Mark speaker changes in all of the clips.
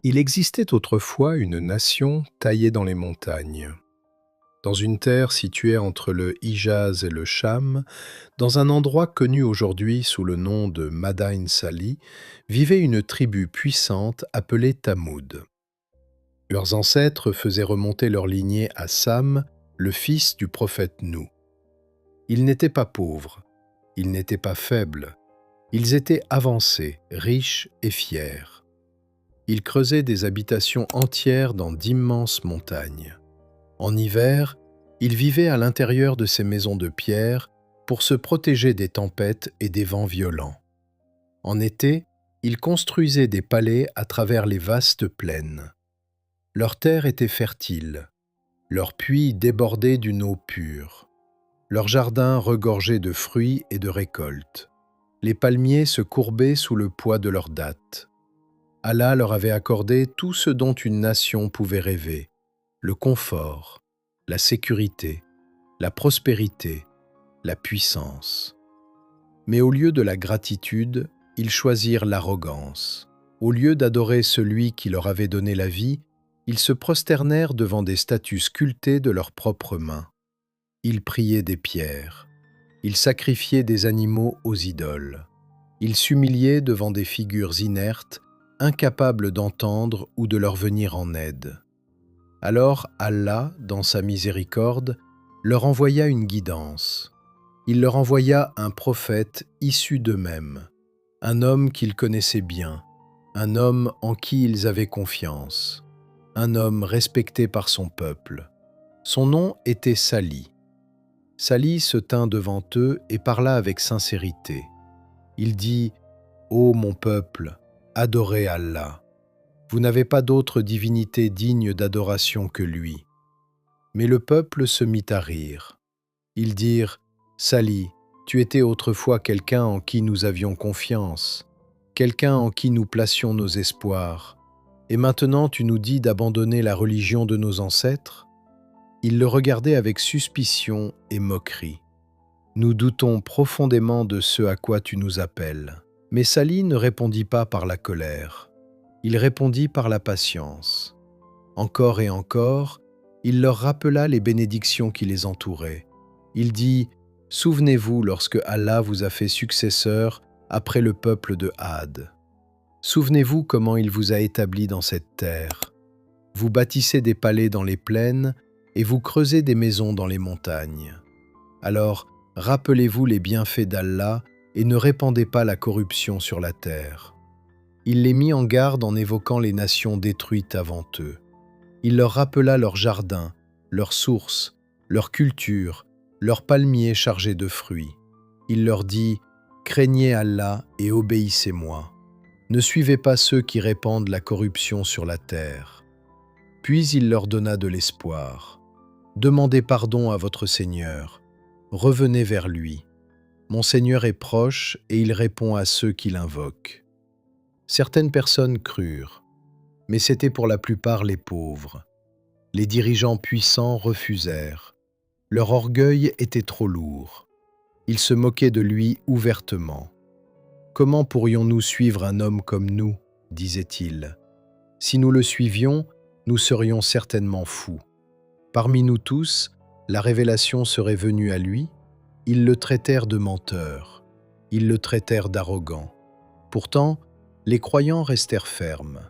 Speaker 1: Il existait autrefois une nation taillée dans les montagnes. Dans une terre située entre le Hijaz et le Cham, dans un endroit connu aujourd'hui sous le nom de Madain Sali, vivait une tribu puissante appelée Tamoud. Leurs ancêtres faisaient remonter leur lignée à Sam, le fils du prophète Nou. Ils n'étaient pas pauvres, ils n'étaient pas faibles, ils étaient avancés, riches et fiers. Ils creusaient des habitations entières dans d'immenses montagnes. En hiver, ils vivaient à l'intérieur de ces maisons de pierre pour se protéger des tempêtes et des vents violents. En été, ils construisaient des palais à travers les vastes plaines. Leurs terres étaient fertiles, leurs puits débordaient d'une eau pure, leurs jardins regorgeaient de fruits et de récoltes. Les palmiers se courbaient sous le poids de leurs dattes. Allah leur avait accordé tout ce dont une nation pouvait rêver: le confort, la sécurité, la prospérité, la puissance. Mais au lieu de la gratitude, ils choisirent l'arrogance. Au lieu d'adorer celui qui leur avait donné la vie, ils se prosternèrent devant des statues sculptées de leurs propres mains. Ils priaient des pierres. Ils sacrifiaient des animaux aux idoles. Ils s'humiliaient devant des figures inertes, incapables d'entendre ou de leur venir en aide. Alors Allah, dans sa miséricorde, leur envoya une guidance. Il leur envoya un prophète issu d'eux-mêmes, un homme qu'ils connaissaient bien, un homme en qui ils avaient confiance, un homme respecté par son peuple. Son nom était Salih. Salih se tint devant eux et parla avec sincérité. Il dit: « Ô mon peuple, adorez Allah. Vous n'avez pas d'autre divinité digne d'adoration que lui. » Mais le peuple se mit à rire. Ils dirent: « Salih, tu étais autrefois quelqu'un en qui nous avions confiance, quelqu'un en qui nous placions nos espoirs, et maintenant tu nous dis d'abandonner la religion de nos ancêtres ?» Ils le regardaient avec suspicion et moquerie. « Nous doutons profondément de ce à quoi tu nous appelles. » Mais Salih ne répondit pas par la colère. Il répondit par la patience. Encore et encore, il leur rappela les bénédictions qui les entouraient. Il dit: « Souvenez-vous lorsque Allah vous a fait successeur après le peuple de Had. Souvenez-vous comment il vous a établi dans cette terre. Vous bâtissez des palais dans les plaines et vous creusez des maisons dans les montagnes. Alors, rappelez-vous les bienfaits d'Allah et ne répandez pas la corruption sur la terre. » Il les mit en garde en évoquant les nations détruites avant eux. Il leur rappela leurs jardins, leurs sources, leur culture, leurs palmiers chargés de fruits. Il leur dit: « Craignez Allah et obéissez-moi. Ne suivez pas ceux qui répandent la corruption sur la terre. » Puis il leur donna de l'espoir. « Demandez pardon à votre Seigneur. Revenez vers lui. Mon Seigneur est proche et il répond à ceux qui l'invoquent. » Certaines personnes crurent, mais c'était pour la plupart les pauvres. Les dirigeants puissants refusèrent. Leur orgueil était trop lourd. Ils se moquaient de lui ouvertement. « Comment pourrions-nous suivre un homme comme nous ?» disaient-ils. « Si nous le suivions, nous serions certainement fous. Parmi nous tous, la révélation serait venue à lui. » Ils le traitèrent de menteur. Ils le traitèrent d'arrogant. Pourtant, les croyants restèrent fermes.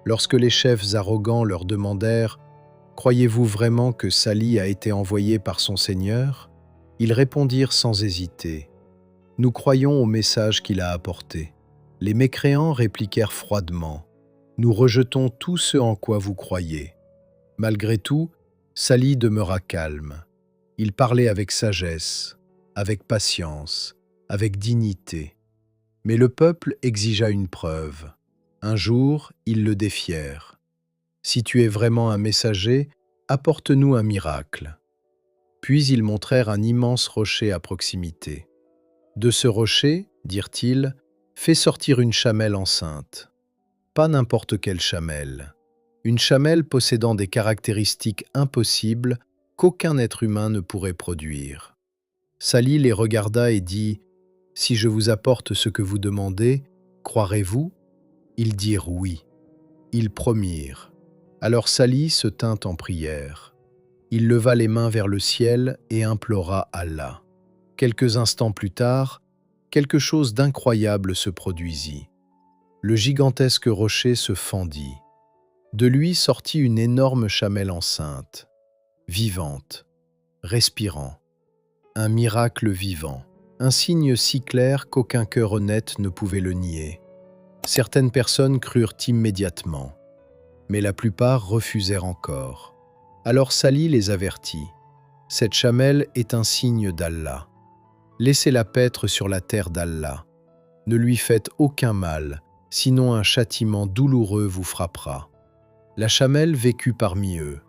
Speaker 1: Lorsque les chefs arrogants leur demandèrent: « Croyez-vous vraiment que Salih a été envoyé par son Seigneur ?» Ils répondirent sans hésiter: « Nous croyons au message qu'il a apporté. » Les mécréants répliquèrent froidement: « Nous rejetons tout ce en quoi vous croyez. » Malgré tout, Salih demeura calme. Il parlait avec sagesse, avec patience, avec dignité. Mais le peuple exigea une preuve. Un jour, ils le défièrent. « Si tu es vraiment un messager, apporte-nous un miracle. » Puis ils montrèrent un immense rocher à proximité. « De ce rocher, dirent-ils, fais sortir une chamelle enceinte. Pas n'importe quelle chamelle. Une chamelle possédant des caractéristiques impossibles qu'aucun être humain ne pourrait produire. » Salih les regarda et dit: « Si je vous apporte ce que vous demandez, croirez-vous » Ils dirent oui. Ils promirent. Alors Salih se tint en prière. Il leva les mains vers le ciel et implora Allah. Quelques instants plus tard, quelque chose d'incroyable se produisit. Le gigantesque rocher se fendit. De lui sortit une énorme chamelle enceinte, vivante, respirant. Un miracle vivant, un signe si clair qu'aucun cœur honnête ne pouvait le nier. Certaines personnes crurent immédiatement, mais la plupart refusèrent encore. Alors Salih les avertit. Cette chamelle est un signe d'Allah. Laissez-la paître sur la terre d'Allah. Ne lui faites aucun mal, sinon un châtiment douloureux vous frappera. La chamelle vécut parmi eux.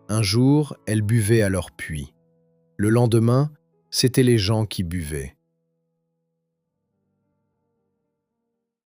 Speaker 1: Un jour, elle buvait à leur puits. Le lendemain, c'étaient les gens qui buvaient.